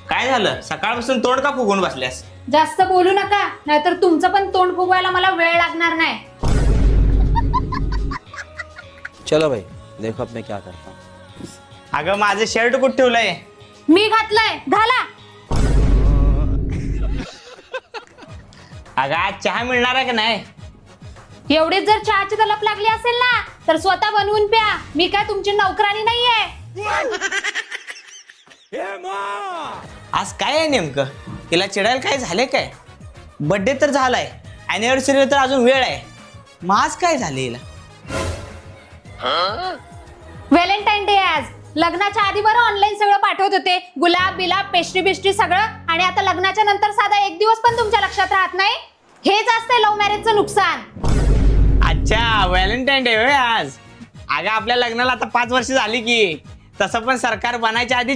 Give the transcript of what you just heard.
काय झालं? सकाळपासून तोंड का फुगून बसल्यास? जास्त बोलू नका, नाहीतर तुमचं पण तोंड फुगवायला मला वेळ लागणार नाही. चलो भाई देखो अब मैं क्या करता हूँ. अगं माझं शर्ट कुठं ठेवलंय? मी घातलंय, घाला. अगं आज चहा मिळणार आहे का नाही? एवढीच जर चहाची तलप लागली असेल ना तर स्वतः बनवून प्या. मी काय तुमची नोकरानी नाहीये. आज काय आहे नेमकं? तिला चिडायला काय झाले काय? बर्थडे तर झालाय, अॅनिव्हर्सरी तर अजून वेळ आहे. मग आज काय झाले हिला? व्हॅलेंटाईन डे आज. लग्नाच्या आधी बरं ऑनलाईन सगळं पाठवत होते, गुलाब बिलाब पेस्ट्री बिस्ट्री सगळं, आणि आता लग्नाच्या नंतर साधा एक दिवस पण तुमच्या लक्षात राहत नाही. हेच असतंय लव्ह मॅरेजचं नुकसान. अच्छा, व्हॅलेंटाईन डे आज. अगं आपल्या लग्नाला आता 5 वर्ष झाली की. तसं पण सरकार बनायच्या आधी